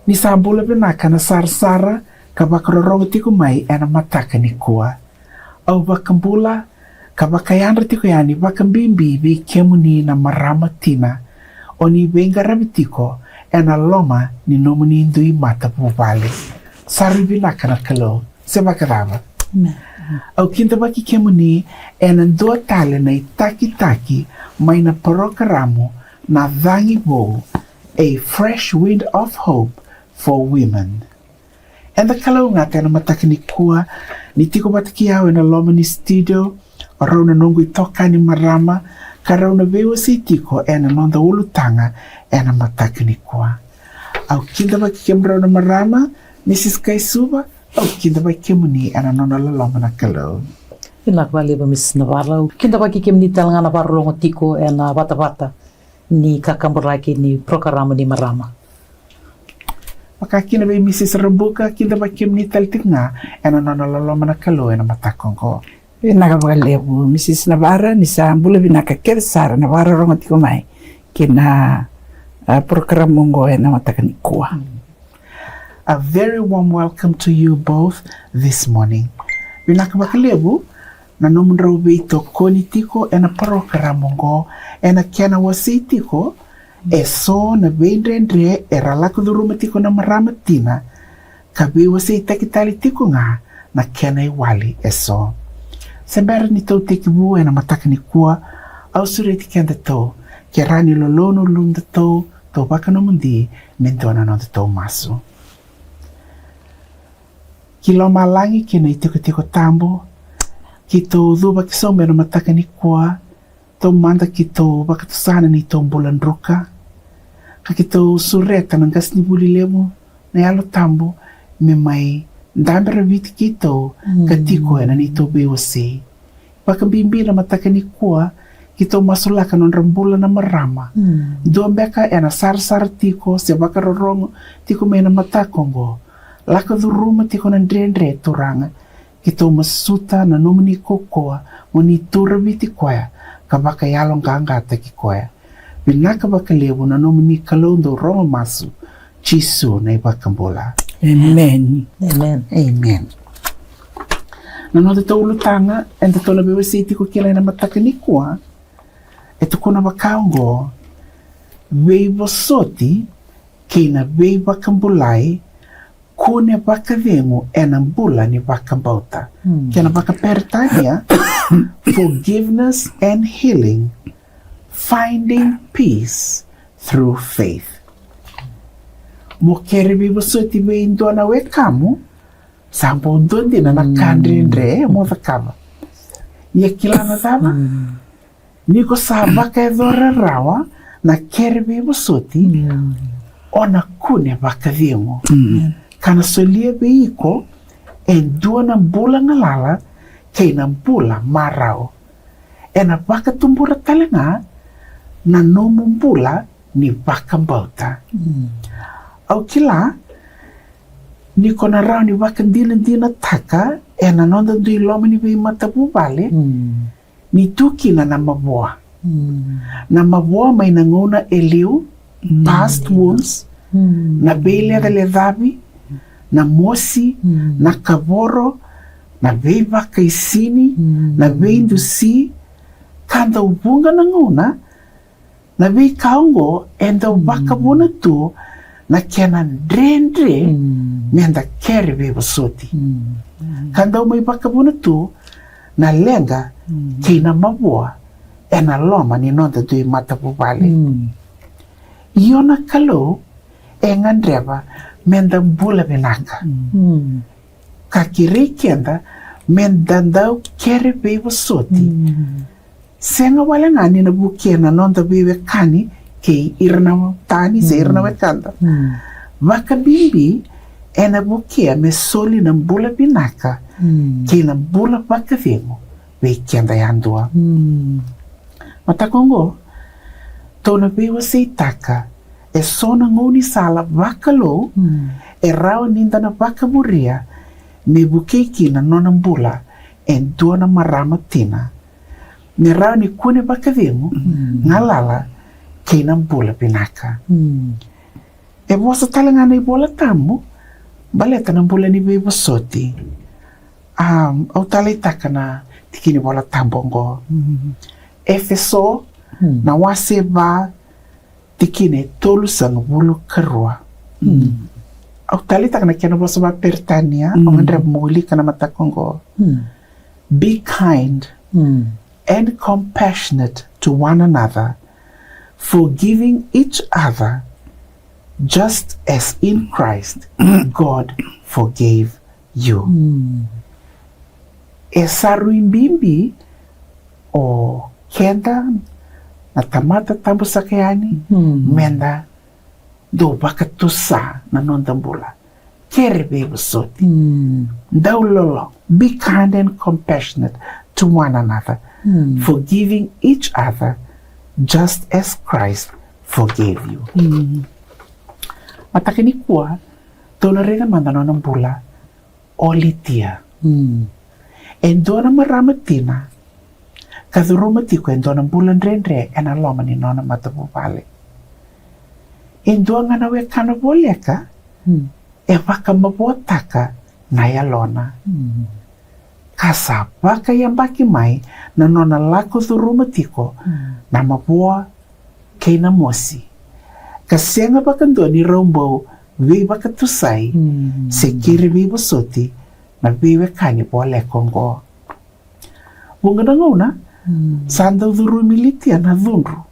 Ni sambula binaka na sarsara ka bakarorongo tiko mai ena mataka ni kua. Au bakambula ka bakayandra tiko yani bakambimbi be kemuni na marama tina o ni benga rabitiko ena loma ni nomuni indui mata pupale. Sari binaka na kalo. Se bakarava. Au kinta baki kemuni ena dua tale na itaki-taki mai na parokaramu na dhangi bo a fresh wind of hope for women. And the kalaunga tena mataka ni kua ni tiko bataki au ena loma ni studio o rauna nongu itoka ni marama ka rauna Veivosoti tiko ena nonda ulutanga ena mataka ni kua. Au kinta baki kem rauna marama Mrs. Kaisuba au kinta baki kemuni ena nona laloma na kalau. Ina kwale ba Mrs. Navarro. Kinta baki kem ni talanga Navarro rongo tiko ena vata ni kakamburaki ni programa ni marama. Maka kina ba Mrs. Rabuka kinta baki kem ni taltinga ena nona laloma na kalau ena matakongo. Ina kwale bu Mrs. Navarro ni sa bula binaka kersara Navarro rongo tiko mai kina programa ngo ena matakani kua. A very warm welcome to you both this morning. Binaka bakalebu na nomundra ubeito koni tiko ena programa ngo ena kena wasi tiko e so na beindrendre e ralaku duruma tiko na marama tina ka Veivosoti takitali tiko nga na kena iwali e so. Sembera ni tau tekibu ena mataka ni kua au sureti kenda tau ke rani lolono lunda tau tau baka no mundi mentona no tau masu. Ki lo malangi ki nei tiko tambo ki tau dhuba ki sau mena mataka ni kua tau manda ki tau baka tusana ni tau bulan ruka ka ki tau sureta ng gas ni buli lemu na yalo tambo me mai ndambera viti ki tau ka tiko ena ni tau Veivosoti baka bimbi na mataka ni kua ki tau masulaka non rambula na marama doon beka ena sar tiko se baka rorongo tiko mena matakongo laka duruma tiko na ndrendre turanga ki tau masuta na nomini kokoa moni tura viti koya ka baka yalong kangata ki koya binaka baka lebu na nomini kalondo rongo masu chisu na ibakambula. Amen. Amen. Amen. Nanote tau ulutanga enta tau na Veivosoti ko kila na mataka ni kua eto kuna bakaongo Veivosoti kina Veivakabulai Kune Vakacegu ena Bula ni Vakabauta. Kena Vakapertania forgiveness and healing, finding peace through faith. Mo kere Veivosoti be indona we kamu sampo dondi na nakandre mo vakava. Ye kilana tava niko sabaka edora rawa na kere Veivosoti ona Kune Vakacegu. Kana solia beiko en dua na bula ngalala kei na bula marao. Ena vakatumbura talenga na nomu bula ni Vakabauta. Au kila ni kona rao ni vakandina taka ena nonda dui loma ni vei matapu vale ni tukina na mavoa. Na mavoa mai na ngona eliu past wounds na beile le dhabi na mosi, na kavoro, na veivakaisini, na veindusi, kanda ubunga na nguna, na veikaongo enda ubakabuna tu, na kena ndrendre, menda kere Veivosoti. Kanda umai bakabuna tu, na lenga, kina mabua, ena loma ni nonda dui matapu vale. Iona kalo, engandreva, menda bula binaka. Kakiri kenda menda ndau kere Veivosoti. Senga wala ngani na bukia na nonda bewe kani ke irna tani se irna wekanda. Vakabimbi ena bukia me soli na bula binaka ke na bula Vakacegu be kenda yandua. Matakongo tona Veivosoti taka e sona ngoni sala vakalo e rao ninda na vakaburia me bukeki na nona bula en dona marama tina me rao ni Kune Vakacegu ngalala ke na bula binaka E vosa talangana I bola tamu, baleta ng bula ni Veivosoti. Au talay takana tikini bola tambongo. Efeso, na wase ba tikine tolu sang bulu karua. Au talay takana kena vosa ba pertania, ang andra muli kana matakongo. Be kind and compassionate to one another, forgiving each other, just as in Christ God forgave you. E saruimbimbi o kenda na tamata tambo sakayani menda do bakatusa na nondambula. Kere Veivosoti. Daulolo. Be kind and compassionate to one another, forgiving each other just as Christ forgave you. Matakini kuwa, doon rin naman ng bula, olitia. Endo na maramatina, kadurumati ko endo ng bulan renre, en aloma ni nona matapupali. Endo nga nawe kanaboleka, e waka mabuataka na yalona. Kasapa kaya baki mai na nona lako durumati ko, na mabua kay na mosi. Kasi nga bakando ni Rombo, Veivakatusai, sekiri Veivosoti, na Veivakani po lekongo. Bunga na nguna, sanda durumilitia na dhunru.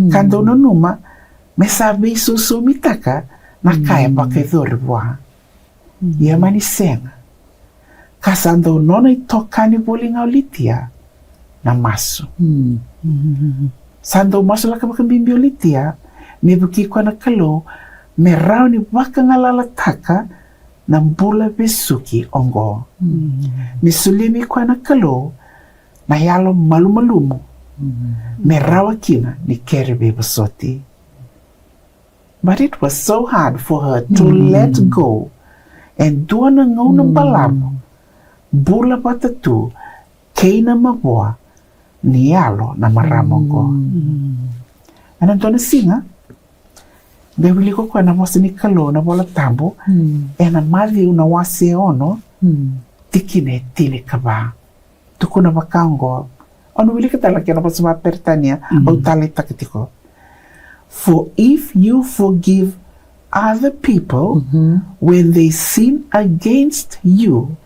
Kando na numa, mesabi susumitaka, na kaya pa kay dhuribwa. Yamani senga. Kasando nona itokani boling aulitia, na masu. Sando masu laka bakambimbi aulitia, mebuki kwa na kalo, merau ni waka ngalalataka na mbula besuki ongo. Misulimi kwa na kalo, na yalo malumalumu. Merau akina ni kere Veivosoti. But it was so hard for her to let go and do na ng balamo. Bula batatu, kay na mabwa, ni yalo na maramong ko. Anong na singa? Bebili ko kwa na wasi ni kalo na bola tambo, e na mali una wasi ono, tikine tili ka ba? Tuko na bakango, ano wili ka talaga na pasama pertania, o tali takitiko. For if you forgive other people when they sin against you,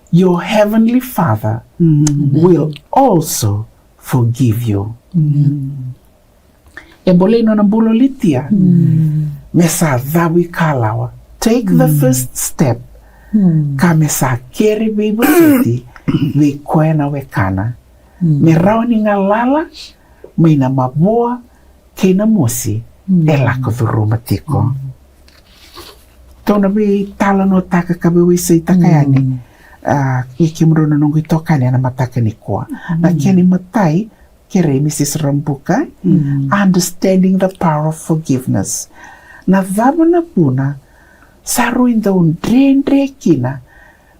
your heavenly Father will also forgive you. Eboleno na bulo litia. Mesa dhawi kalawa. Take the first step. Ka mesa kere Veivosoti we kwena wekana. Merao ni ngalala may na mabua kina mosi elako dhurumatiko. Tona be tala no taka kabe wisi takayani. Ikimrono nungu itokani na mataka ni kwa. Na keni matai kere Mrs. Rambuka, understanding the power of forgiveness. Na dhaba na puna, saruin daw ndre kina,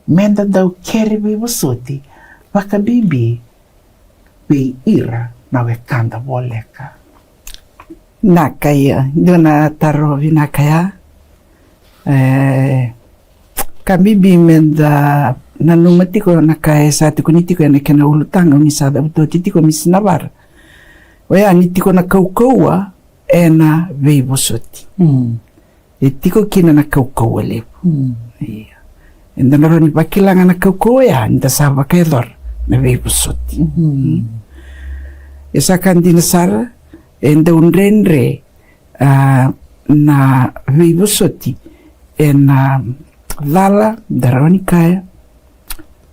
menda daw kere Veivosoti, wakabibi, we ira na wekanda woleka. Nakaya, dona tarovi nakaya. Kabibi menda nanumatiko nakaya sa tiko nitiko na kena ulutanga unisada buto titiko misnavar. Waya nitiko na kaukaua ena Veivosoti. Tiko kina na kaukaua lepo. Enda naroni pakilanga na kaukaua ya nita saba kailor na Veivosoti. Esa kandina sara enda unrenre na Veivosoti ena lala daroni kaya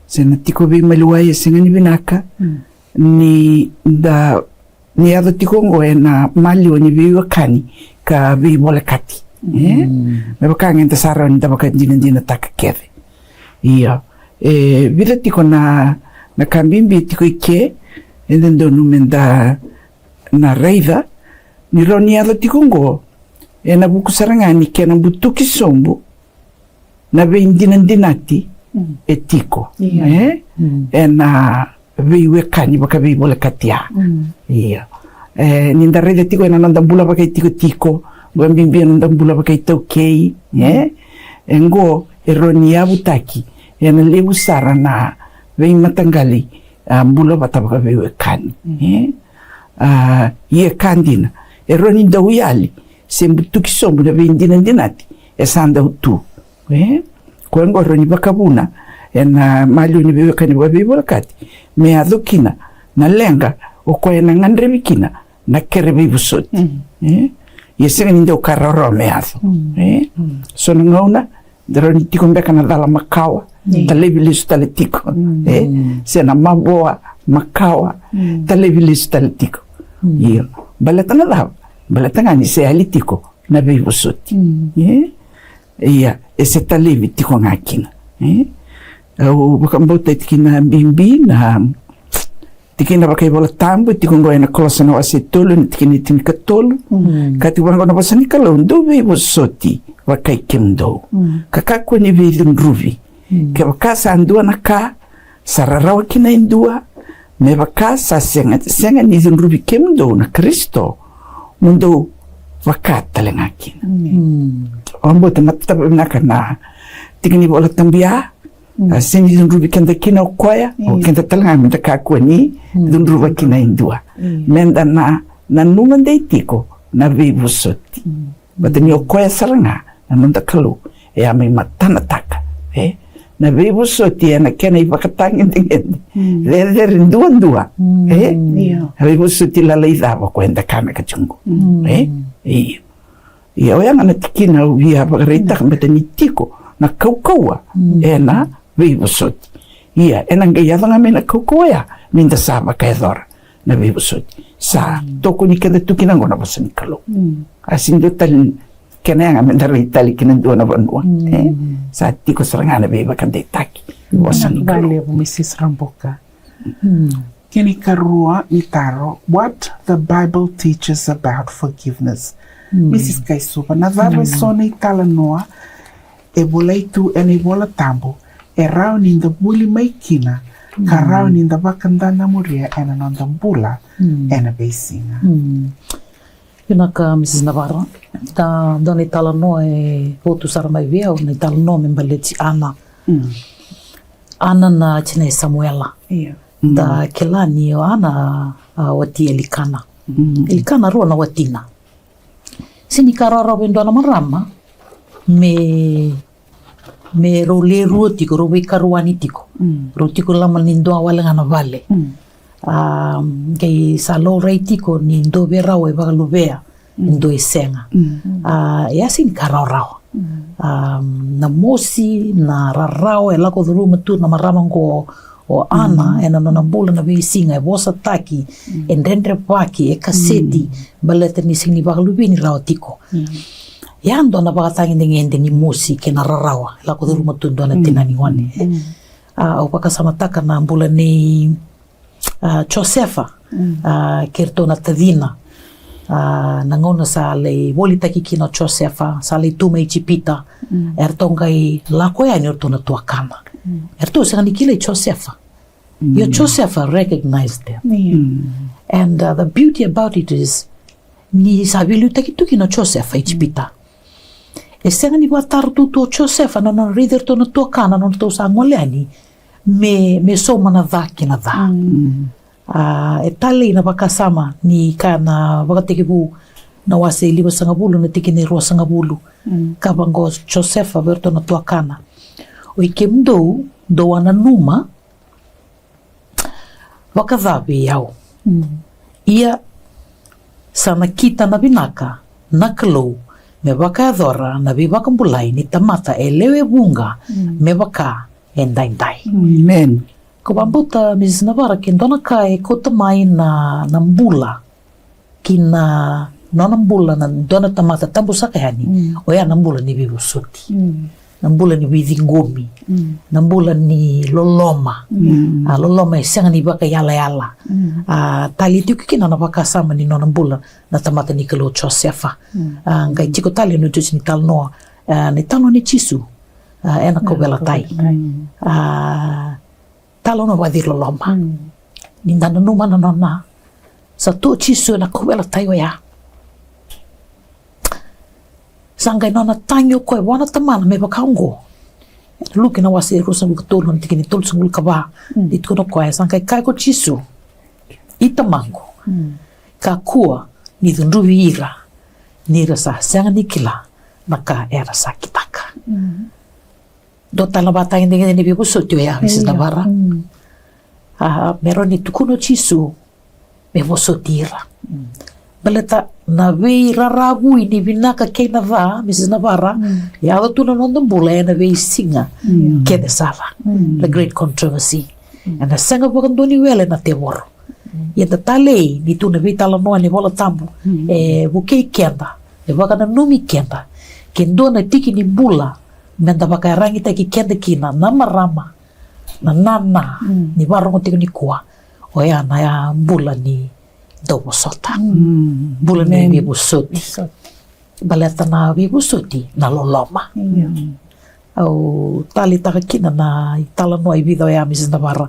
sena tiko be maluai senga ni binaka ni ado tiko ngoe na malio ni Veivakani ka Veibolekati me bakanga enta sara ni tabaka dina taka keve ia vila tiko na kambimbi tiko ike endo numenda na reida ni roni ado tiko ngo na buku sarangani kena butuki sombu na dinati etiko na Veivakani baka Veibolekatia ia ninda rede tiko na nanda bula baka tiko Wambimbian ng Bula Vakacegu kei, Ngo, Roni Abutaki, and a lebu sara na Vein Matangali, Bula Vakabauta kan. Ia kandina, Roni Dawiali, Sembutuki Sombu na Vendina Dinati, Sanda Utu. Kwango Roni Vakabuna, and Malu ni Veivakati, me adukina, na lenga, o koe na ngandrevikina, na kere Veivosoti. Ia senga ni ndeu kararo me aso. So na ngauna, Roni tiko mbeka na dala makawa, talevi lisu tale tiko. Sena maboa, makawa, talevi lisu tale tiko. Ia, balata na dao, balata ngani se ali tiko, na Veivosoti. Ia, se talevi tiko ngakina. Au Vakabauta tikina bimbi na tikina Vakaivola tambu tiko ngoe na kolosa na wase tolu na tikina tinika tolu kati wango na wasani kalau ndo Veivosoti Vakacegu kakakwa ni veidunruvi ke wakasa andua na ka sararawa kina indua me wakasa senga ni dunruvi kemdo na Kristo mundo wakata lengakina Vakabauta matatabu naka na tikini bola tambia seni dunruvi kenda kina ukoya o kenda talanga menda kakua ni dunruva kina indua menda na nunga tiko na Veivosoti bata ni ukoya saranga na nunda kalu amai matana taka na Veivosoti na kena ipakatangi ndingende lere ndua Veivosoti lala idhawa kwenda kana kachungu ia oyanga na tikina uia vakareitaka bata ni tiko na kaukaua na Veivosoti. Ia, ngai adanga me na kaukaua ya, minda sa Vakaiadora na Veivosoti. Sa, toko ni kada tukina ngona pasani kalau. Asindo tali, kenanga me na reitali kinandua na vanua. Sa tiko sarangana Veivakandetaki. Pasani kalau. Vale, Mrs. Ramboka. Kini karua itaro, what the Bible teaches about forgiveness. Mrs. Kaisupa, na vare sona itala noa, e bolai tu e bola tambo e rau ninda buli mai kina ka rau ninda vakandana muria e na nonda Bula e na beisinga. Yuna ka Mrs. Navarra, da dona itala no e votu sara mai vea o na itala no me mbaleti Ana. Ana na tina Samuela. Da kelani o Ana wati Elikana. Elikana roa na watina. Sini karara wendona marama me ro le ruo tiko, ro wekaruani tiko. Ro tiko lama ni ndoa wale ngana vale. Kei sa lo rei tiko ni ndo verau e wakaluvea, ndo e senga. E asi ni kararao. Na mosi, na rarao e lako dhuru matu na maramango o Ana, e na nona Bula na veisinga, e wosa taki, e ndendre paki, e kaseti, baleta ni sing ni wakaluvea ni rao tiko. Yando na bakatangi ngende ni mosi ke na rarawa la ko duru matundo na tinani wane o pakasamataka na Bula ni Josefa kerto na tadina na ngona sa le volita ki na Josefa sa le tuma Ijipita ertongai la ko ya ni orto na tuakana erto sa ni kile Josefa your Josefa recognized them and the beauty about it is ni sabilu taki na Josefa Ijipita e senga ni wataru tutu o Josefa na reader to na tuakana na to sa ngoleani me soma na dhaki na dha e tali na wakasama ni ka na Vakacegu na wase liwa sangabulu na tiki ni roa sangabulu ka bango Josefa verto na tuakana o ike mdou do wana numa wakadhabi yao ia sana kita na binaka na kalou me Vakaiadora na Veivakabulai ni tamata e lewe bunga me waka e ndaindai. Amen. Ko Vakabauta Mrs. Navarra ki ndona ka e kota mai na Bula ki na nona Bula na ndona tamata tambu sakahani o ya na Bula ni Veivosoti. Na Bula ni Widhingomi. Na Bula ni Loloma. Loloma e senga ni waka yala yala. Tali tiu kikina na wakasama ni nona Bula na tamata ni kalo Josefa. Ngai tiko tali no tusi ni talo noa. Ni talo ni chisu. Ena ko bela tai. Talo no wadir Loloma. Ni ndana numa na nona. Sa tu chisu na ko bela tai o ya. Sanga ina na tangi o koe wana tamana me wakaungo. Luki na wasi rosa mukatolo na tikini tolu sungul kaba. Di tukono koe sanga kai ko chisu. Ita mango. Ka kua ni dunruwi ira. Nira sa sanga nikila. Naka era sa kitaka. Do tala bata hindi ni Veivosoti ya Mrs. Navarra. Meron ni tukono chisu. Veivosoti ira. Baleta na vei raravu ini vinaka kei na va, Mrs. Navarra, e awa tuna nonda Bula e na vei singa, ke de sala, the great controversy. And na sanga wakandoni wele na te woro. E ta talei, ni tuna vei tala noa ni wola tambu, e wukei kenda, e wakana numi kenda, kendo na tiki ni Bula, menda waka rangi taki kenda kina, na marama, na nana, ni warongo tiko ni kua, o ea na ya Bula ni Veivosota. Bula ni Veivosoti. Baleta na Veivosoti na loloma. Au tali taka kina na itala noa i vida ya Mrs. Navarra.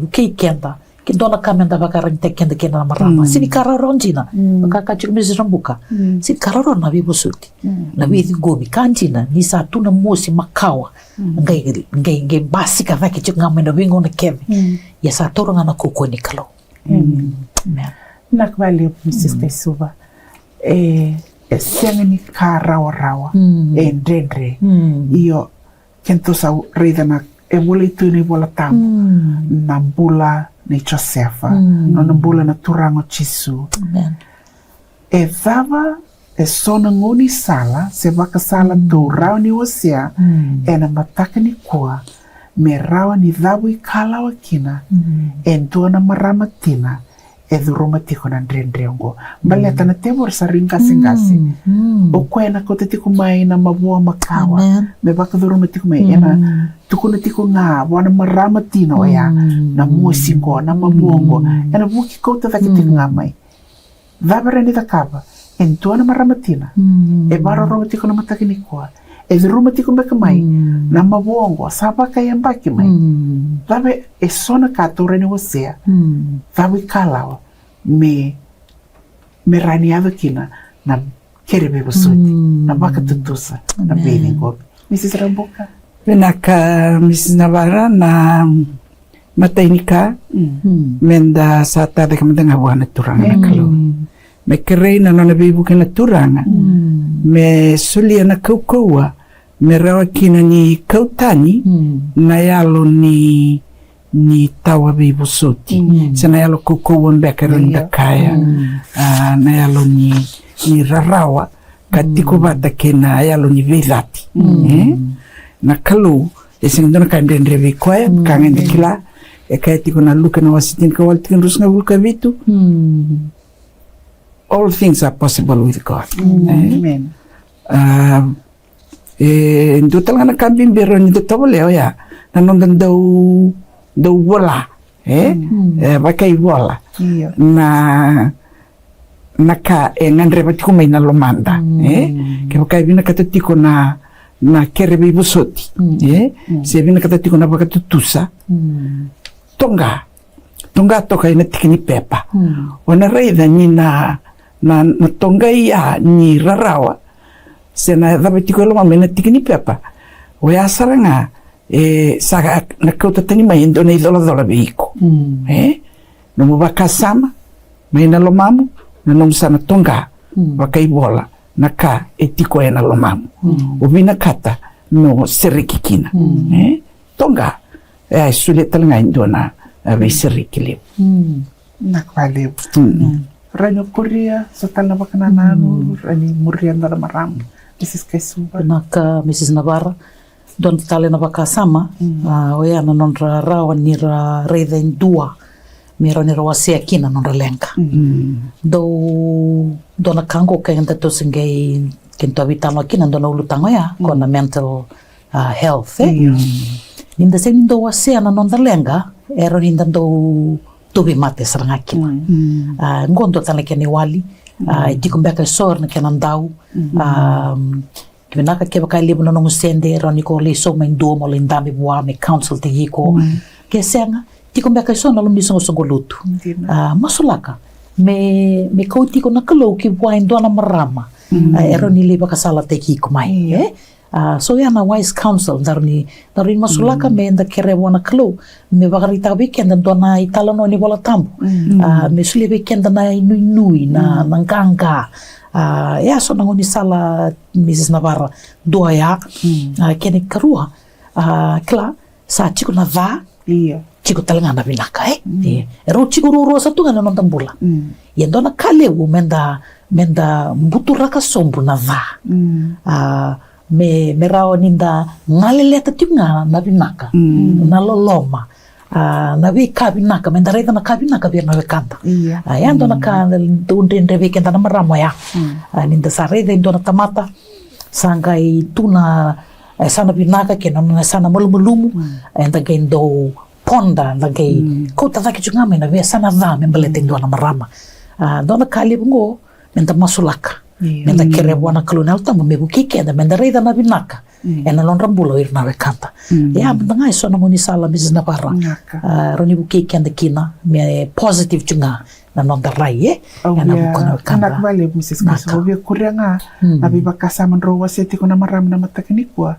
Kei kenda. Kendo na kamenda wakarang te kenda kena na marama. Sini kararon jina. Wakakachuk Mrs. Rambuka. Sini kararon na Veivosoti. Na withi gomi kanjina. Nisa tuna mosi makawa. Ngai basi ka vaki chuk ngamena wingo na keve. Ya sa toro nga na kuko ni kalo. Nakvaleu, Mrs. Kaisuva. Sianga ni ka rawa. Ndre. Iyo, kento sa reida na wala itu ni wala tamu. Na Bula ni Josefa. Na Bula na turango chisu. Thava, sona ngoni sala, se waka sala do rau ni wasea, na mataka ni kua, me rawa ni dhabu i kalawa kina, dua na maramatina, dhuruma tiko na ndrengo. Baleta na tebor sa ringasi. O koe na kote tiko mai na mabua makawa. Me baka dhuruma tiko mai. Ena tuko na tiko nga, wana maramatina o ya, na musingo, na mabuongo. Ena buki kouta dhaki tiko nga mai. Dhabara ni dhakaba. Dua na maramatina. Baro roma tiko na mataki ni kua. Dhuruma tiko meka mai. Na mabuongo, sabaka yambaki mai. Dhabe sona kato reni wasea. Dhabe kalawa. Me raniado kina na kere Veivosoti. Na baka tutusa. Na beni gobi. Mrs. Rambuka. Venaka Mrs. Navarra na matainika. Menda sata de kamandanga wana turanga na kalo. Me kerei na nona Veivuka na turanga. Me sulia na kaukaua. Me rawa kina ni kautani. Na yalo ni tawa Veivosoti. Sa na yalo kaukaua mbeka rinda kaya. Na yalo ni rarawa. Katiko bata kena yalo ni Veivati. Na kalu. Esing dona kaya ndendre vikoya. Kanga ndikila. Kaya tiko na luka na wasitin ka waltikin rus nga vulka vitu. All things are possible with God. Amen. Ndo talaga nakambibiro ni Dr. Leo ya. Nanondan daw wala. Bakay wala. Na naka ngandre pati ko may nalomanda. Kaya bakay binakatatiko na kere Veivosoti. Siya binakatatiko na bakatutusa. Tonga to kay natikini pepa. Wana reida ni na tonga iya ni rarawa. Sena dapat ko lama mena tikini pepa. Waya saranga saka nakauta tani mai ndo na idola beiko. Nomu bakasama mai na lomamu na nomu sana tonga wakai bola naka etiko ena lomamu. Ubina kata no serikikina. Tonga sulit talanga ndo na serikili. Nakvaleu. Ranyo Korea, sa tala na bakananano, rani murian na maram. Mrs. Kaisuva. Naka Mrs. Navarra, don tala na bakasama, oya na non rawan ni reida indua, mero ni rawasea kina non ralenka. Do na kango kaya ndato singay kinto abitano kina do na ulutango ya, ko na mental health. Ninda sa nindo wasea na non ralenga, ero ninda do tubi mate sarang akina. Ngondo tala kene wali, di kumbeka sor na kenandau, kibinaka keba kai libo na nungusende, rani ko le so main duo mo le ndami buwa me council te yiko. Kaya senga, di kumbeka sor na lumdi songo songo lutu. Masulaka, me kauti ko nakalo ki buwa indua na marama, ero ni liba kasala te ki kumai so yana wise counsel darni masulaka me nda kere wana klo me vakarita weekend dona itala no ni wala tambu me suli weekend na nui na nganga so nangoni sala Mrs. Navarra doa ya kene karua kla sa chiku na va chiku talanga na binaka ero chiku ruro sa tunga na Bula dona kaleu menda mbuturaka sombu na va me rao ninda ngaleleta tunga na binaka na loloma na vi kabinaka menda reda na kabinaka biar na kanta dona ka dundende weekend na maramo ya ninda sa reda dona tamata sangai tuna sana binaka ke na sana mulumumu enda gendo ponda lagay kota taki chunga me na ve sana va me balete dona marama dona kali bungo menda masulaka menda kere wana kalunel tamu me bukike da menda reda na binaka ena lon rambulo ir na kanta menda ngai so na ngoni sala Mrs. Navarra roni bukike anda kina me positive chunga na nonda rai ena bukona kanta anak bale Mrs. Kaso we kurenga abi bakasama ro waseti kuna maram na matakinikwa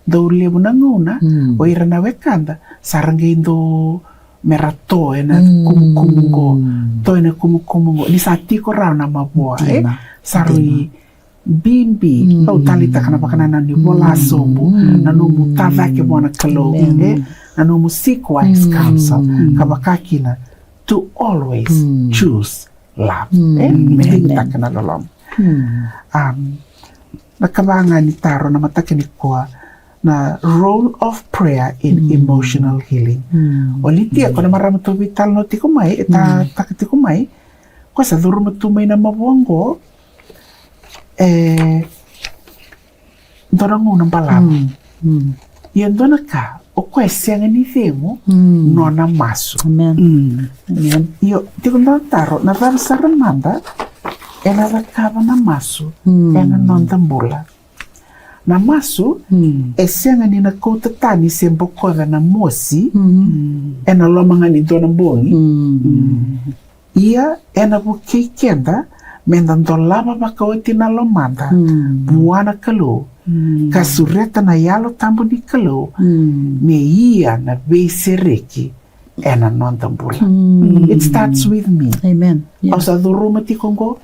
do lebu nanguna o ira na wekanda sarangendo merato ena kumukumungo to ena kumukumungo ni satiko rao na mabua sarui bimbi au talita kana pakana ni bola sombu na numu tavake bona kalo na numu seek wise counsel kabakakina to always choose love mehita kana lolom na kabanga ni taro na matakini kwa na role of prayer in emotional healing olitia kona maramato vital no tikumai eta takatikumai kwa sa dhuru matumai na mabongo dorangu na balama yendona ka o kwa sianga ni themo no na masu yo tikunda taro na vara saramanda ela rakava na masu ena nonda Bula na masu sianga ni na kouta tani sembo koda na mosi ena lomanga ni dona bongi ia ena buke kenda menda ndolaba bakawati na lomanda buana kalo kasureta na yalo tambu ni kalo me ia na beisereki ena nonda Bula it starts with me amen ausa duruma ti kongo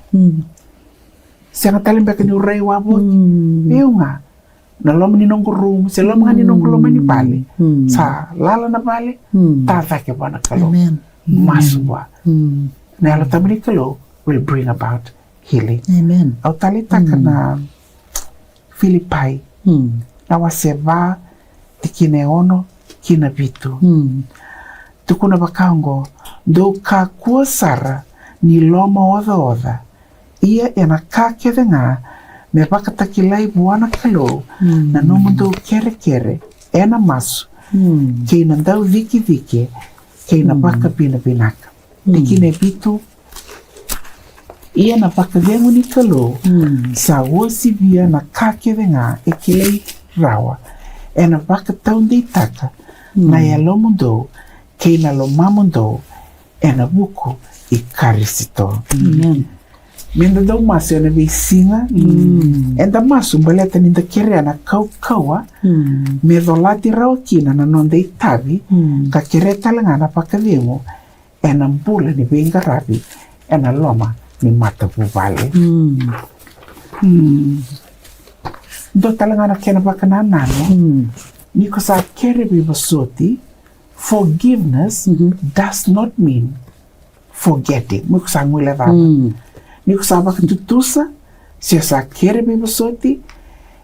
senga talimbeka ni urei wabo eunga na loma ni nongo room se loma ni nongo loma ni pale sa lala na pale tata ke bana kalo maswa na yalo tambu ni kalo will bring about healing. Amen. Au talita kana Filipai na waseva tikine ono kina vitu. Tukuna bakango do ka kuasara ni loma oda ia ena kake denga me bakatakilai buana kalo na nomundo kere ena masu kina ndau viki kina baka binaka tikine vitu ia na pakavengu ni kalo sa wosi via na kake venga e kilei rawa e na baka taunde taka na ya lo mundo ke na lo mamundo e na buku i karisito menda dau maso e na visinga e da maso mbaleta ninda kere na kaua me dolati rao kina na nonde i tavi ka kere talanga na pakavengu e na Bula ni venga rabi e na loma ni mata vale do talanga na kena bakana nano niko sa kere Veivosoti forgiveness does not mean forgetting niko sa ngule vaba niko sa bakatutusa siya sa kere Veivosoti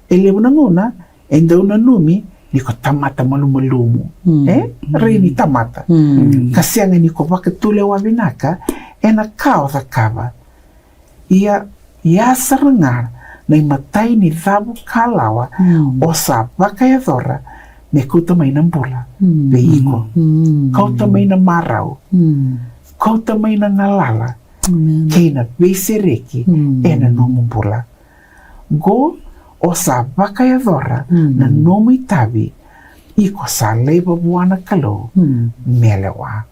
elebuna nguna enda una numi niko tamata malumumu reini tamata kasianga niko bakatule wabinaka ena kao da kava ia sarangar na matai ni dhabu kalawa o sa vakayadora me kuta mai na Bula veiko kauta mai na marau kauta mai na ngalala keina beisereki ena nomu Bula go o sa vakayadora na nomu itavi iko sa leba buana kalo melewa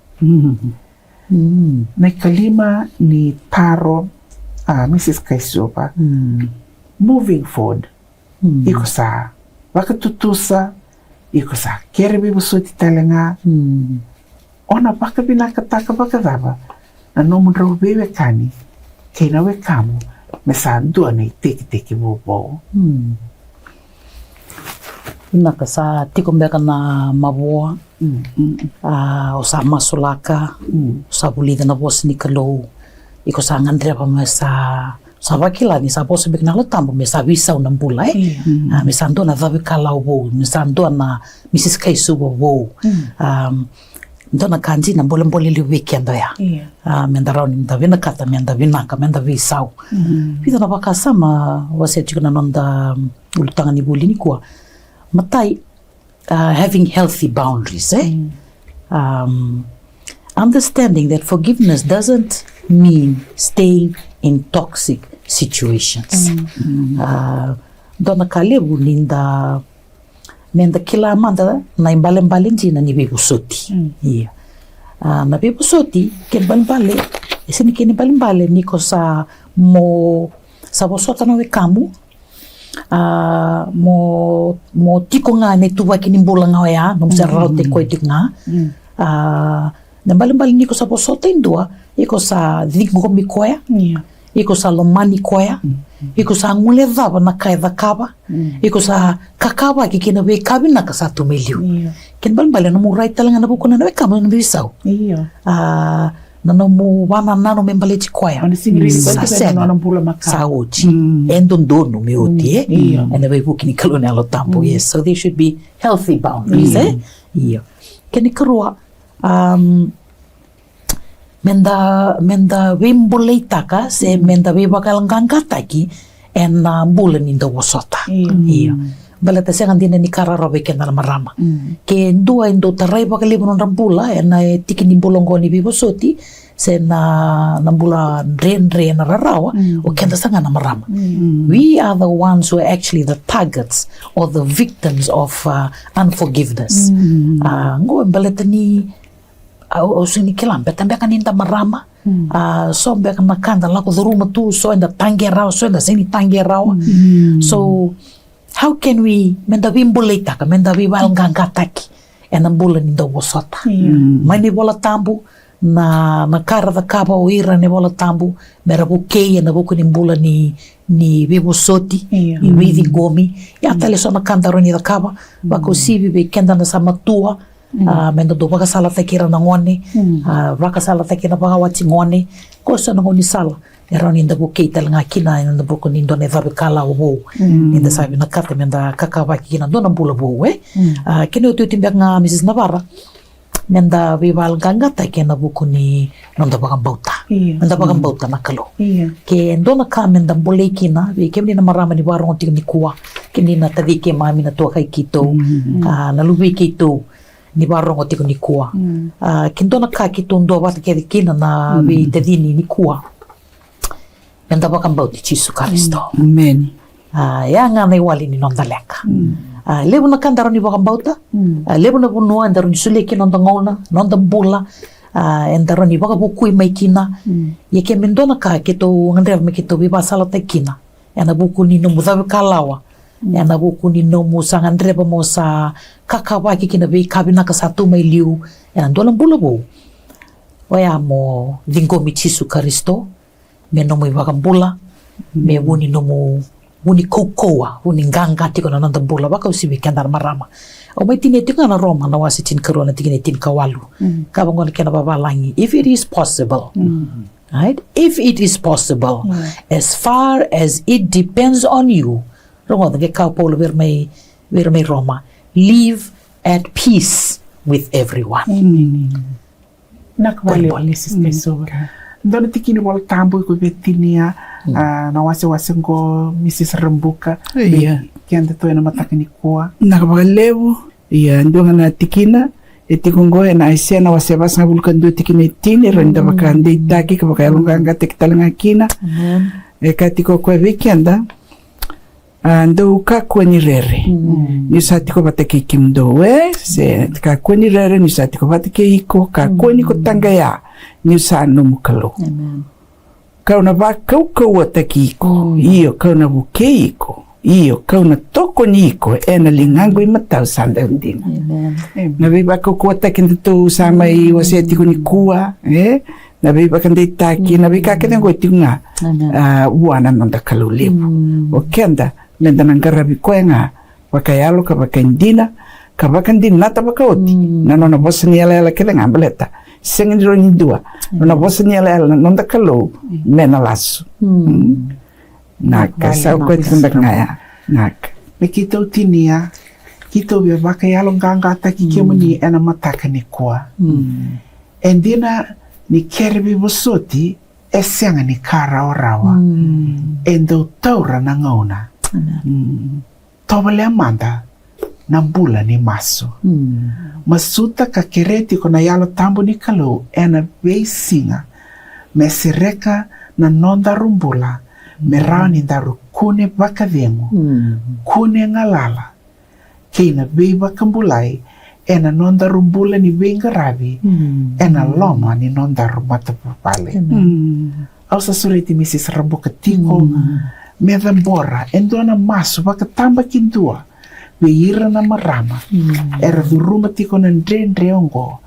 na kalima ni taro Mrs. Kaisupa moving forward. Iko sa vakatutusa, iko sa kere Veivosoti talenga. Ona baka binakataka bakadaba. Na nomundra ubewe kani. Kena we kamu. Mesa andua na teki bobo. Naka sa tikombeka na maboa. O sa masulaka. O sa bulida na bosi ni kalou. Iko sa ngandrea pa sa wakila ni sa bosi bek na latambo me sa visau na Bula me sa andua na dhawe kalau wo. Me sa andua na Mrs. Kaisu wo. Ndona kanji na mbole li weekend ya. Menda rauni menda vina kata, menda vinaka, menda visau. Pita na waka sama wase chikuna nonda ulutanga ni buli ni kuwa. Matai, having healthy boundaries, understanding that forgiveness doesn't mean staying in toxic situations. Ndona kalebu ninda menda kila amanda na imbale njina ni Veivosoti. Na Veivosoti ken balbale isini ken balbale niko sa mo sa bosota no kamu mo tiko nga ne tuwa kini Bula nga ya no sa rote ko itinga na balbale niko sa bosota indua iko sa dingomi koya iko sa lomani koya iko sa ngule vava na kaida kaba iko sa kakaba kikina we kabi na ka 1 milyon ken balbale no mo right talanga na buko na we kamu na bisau na no mo wana na no membale ti koya sa Bula maka sa oji endondo no me oti and we buki ni kalone alo tampo yes, so there should be healthy boundaries ken ikarua menda wembole taka se menda Veivakabulai taki en Bula ni ndo wasota. Bala ta senga dina ni karara we ken marama. Ke ndua ndo tarai bakalibu no Bula en tiki ni bolongo ni Veivosoti se na Bula ndre na rarawa o kenda sanga na marama. We are the ones who are actually the targets or the victims of unforgiveness. Ngo bala ni o sini kilambe tambe kaninda marama so be kana kanda la ko duruma tu so enda tangerao so enda sini tangerao so how can we menda wimboleta ka menda Veivakabulai ena Bula ni ndo wasota mani bola tambu na kara da kaba o ira ne bola tambu mera bukei na buku ni Bula ni Veivosoti ni withi gomi ya tale so na kanda roni da kaba bako sivi be kenda na samatua menda do wakasala takira na ngone wakasala takira wakawati ngone kosa na ngoni sala era ni nda bukei talanga kina nda buku ni ndo ne dhawe kala wo nda sabi na kata menda kakawa kina ndo na Bula wo kene o tutimbe nga Mrs. Navarra menda Veivakabulai kena buku ni nda Vakabauta nda Vakabauta na kalo ke ndo na ka menda bole kina ve kemni na marama ni warongo ni kuwa kini na tadike mami na tua kai kito na luwe kito ni warongo tiko ni kuwa kendo na ka kito ndo wata kina na ve tadini ni kuwa menda Vakabauta Chisu Karisto Amen. Ya nga na iwali ni nonda leka lebu na kandaro ni Vakabauta lebu na bunua ndaro ni suleki nonda ngona nonda Bula endaro ni Vakabukui maikina yeke mendona ka kito ngandrea mekito Veivasala takina yana buku ni nomu dhawe kalawa yana buku ni nomu sa ngandrea pa mo sa kakawa kikina Veikabina ka 1 milyon yana ndola Bula bo waya mo dingomi Chisu Karisto me nomu Vakabauta me wuni nomu wuni koukoa, wuni nganga tiko na nanda Bula waka usiwi kenda na marama o mai tine tiko na Roma na wasi tin karua na tikine tin kawalu kabangona kena babalangi if it is possible right, if it is possible as far as it depends on you rongo nge ka Paulo ver mai Roma live at peace with everyone nakwale sister ndona tikini wala tambo ko betinia na wase ngo Mrs. Rambuka kianda to na matakini kwa nakabalebu ndonga na tikina etikungo na aisia na wase basa bulkan do tikine tini renda bakande taki ka bakalunga ngate kitalanga kina katiko kwa weekenda ndo ka kweni rere ni satiko batake kimdo se ka kweni rere ni satiko batake iko ka kweni ko tangaya ni sa no mukalo kauna vakau atakiko, iyo kauna vukeiko, iyo kauna toko niko, ena lingango I matau sanda undinga. Na vakau atakin tu sama I wasetiku ni kua, na vakandei taki, na vakakadeng ko tinga, wana nanda kalulipu. O kenda, lenda nangarabi ko nga, wakayalo ka vakandina, ka vakandina nata vakaoti, na nona bosa ni ala keda ngambaleta. Sengin ro ni dua, nona bosa ni ala nanda kalu, mena lasu. Naka, sa ko tindak ngaya. Naka. Me kita utinia, kita be vakayalo ganga taki kemuni ena mataka ni kua. Endina ni kere Veivosoti esenga ni kara orawa. Endo taura na ngauna. Tobale amanda na Bula ni maso. Masuta ka kereti kona yalo tambo ni kalau ena veisinga. Me sereka na nonda rumbula. Me rao ni daru Kune Vakacegu. Kune ngalala. Kina Veivakabulai. Ena nonda rumbula ni vengaravi. Ena loma ni nonda rumata papale. Au sasureti Mrs. Ramboka tiko. Meda bora. Endona maso vakatamba kindua. Veira na marama. Era duruma tiko na ndrendre ongo.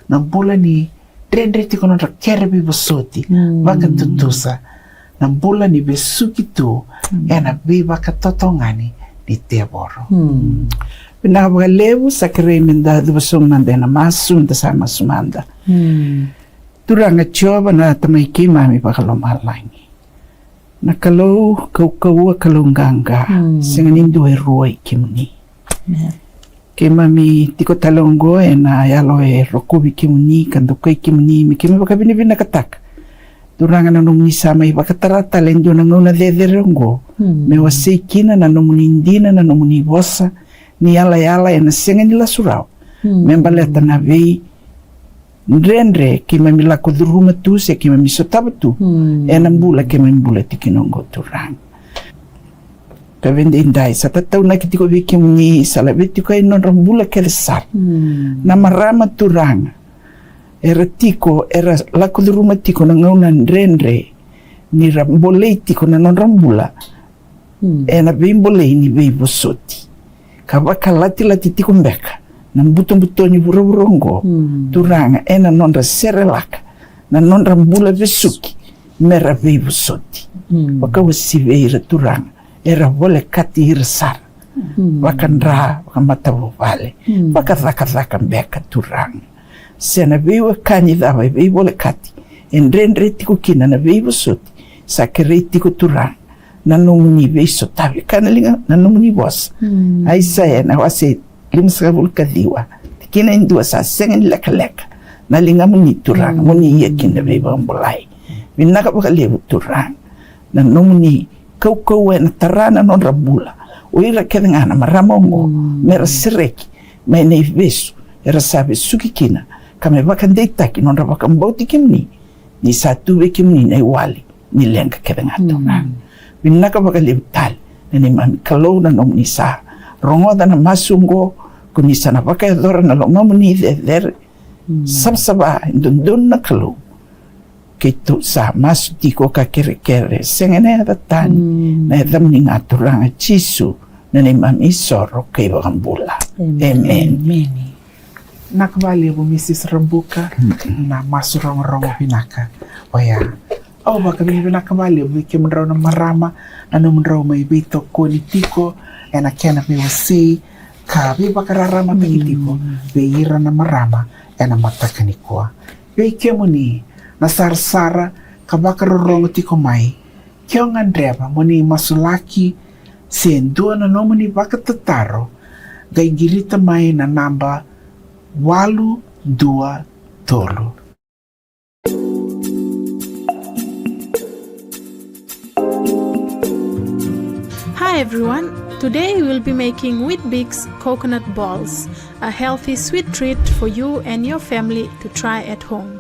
Na Bula ni ndrendre tiko na kere Veivosoti. Vakatutusa. Na Bula ni besuki tu. Ena Veivakatotongani ni teboro. Pinakapakalevu sa kareminda dubasong nandena masu nda sa masumanda. Turanga choba na tamaiki mami pakalomalangi. Nakalo kau kalunganga singanindu eroi kimuni. Ke mami tiko talongo na yalo rokubi kimuni kandukai kimuni mikimi pakabini katak. Turanga na nung nisama ipakatarata lendo na nguna dederongo. Mewasikina na nung indina na nung nibosa. Ni yala na senga nila surau. Membaleta na vei ndrendre kima mila kuduruma tu se kima misotaba tu. Enam Bula kima Bula tikinongo turang. Kavende indai sa tatau na kitiko viki mni salaveti ko inon Bula keresar. Na marama turang. Era tiko era la kuduruma tiko na ngauna ndrendre ni rambolei tiko na non Bula. Ena vimbolei ni Veivosoti. Kawaka lati tiko mbeka na mbuto-mbutoni burongo turanga ena nonra serelaka na nonra Bula vesuki mera Veivosoti waka wasiveira turanga era vole kati hirsar wakandra wakamata vale waka dhaka mbeka turanga sena veiwa kanyi dhawa vole kati endrendre tiko kina na Veivosoti sakere tiko turanga na nomuni veiso tavi kanalinga na nomuni bosa ai saya na wase limsa vulkadiwa tikina indua sa sengen leka na linga muni turang muni yakin Veivakabulai vinaka bakalevu turang na nomuni kau na tarana non Bula oira kedanga na maramongo mera sereki me nei vesu era sabe sukikina kame bakandeta ki non Vakabauta kimni ni satu ve kimni nei wali ni lenga kedanga turang Vinaka bakaliutal nani mami kalau na nom nisa rongo na masungo kunisa na bakadora na lo mamuni der sabsaba indun na kalau kito sa masutiko ka kere sengene datan na damni ngaturanga chisu nani mami soro kay Bula. Amen. Nakabali bu Mrs. Ramboka na masurong pinaka. Oya. Oh, baka binakabali, bikim raw na marama, anong raw may bito ko ni tiko, ena kena Veivosoti, kabi baka rarama tiko, beira na marama, ena mataka ni ko. Bikim ni, nasarsara, kabaka rorong tiko may, kyo nga dreba, muni masulaki, sendua na nomuni baka tataro, gay gilita may na namba, 823. Hi everyone, today we will be making Weet-Bix coconut balls, a healthy sweet treat for you and your family to try at home.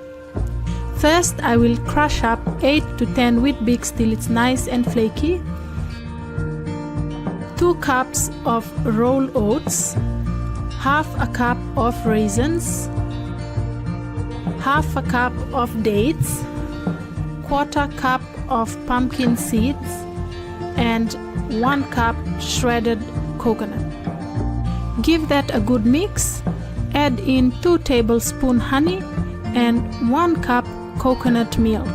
First, I will crush up 8 to 10 Weet-Bix till it's nice and flaky, 2 cups of rolled oats, half a cup of raisins, half a cup of dates, 1/4 cup of pumpkin seeds and 1 cup shredded coconut. Give that a good mix. Add in 2 tablespoons honey and 1 cup coconut milk.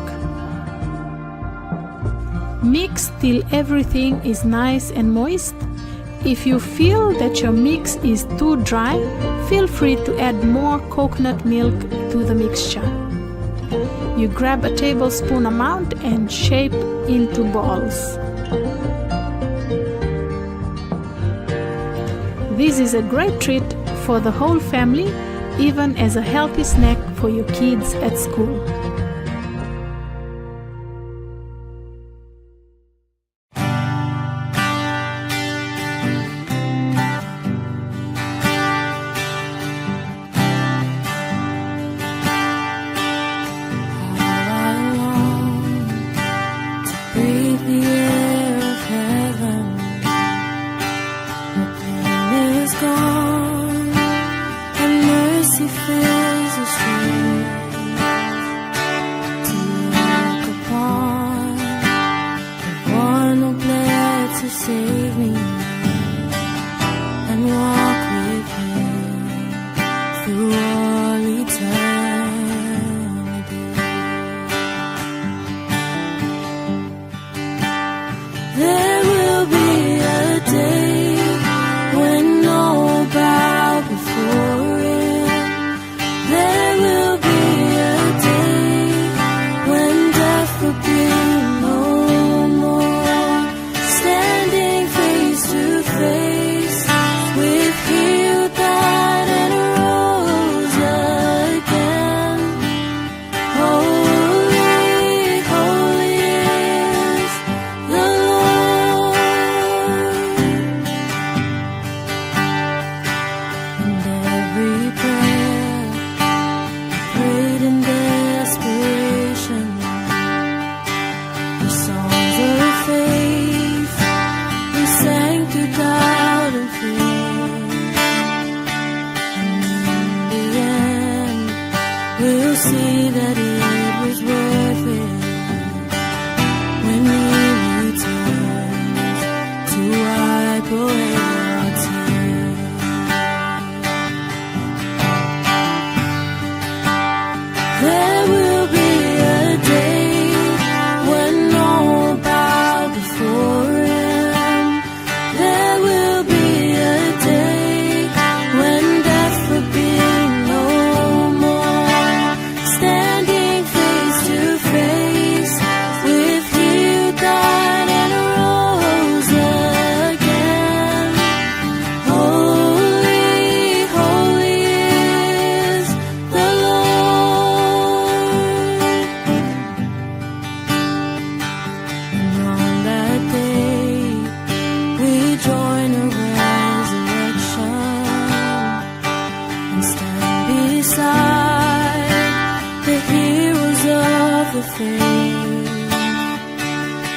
Mix till everything is nice and moist. If you feel that your mix is too dry, feel free to add more coconut milk to the mixture. You grab a tablespoon amount and shape into balls. This is a great treat for the whole family, even as a healthy snack for your kids at school.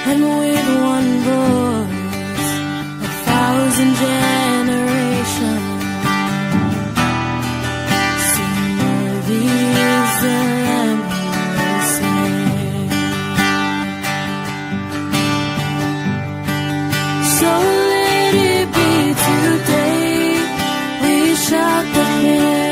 And with one voice, 1,000 generations sing, worthy is the Lamb who was slain. So let it be today, we shout the hymn.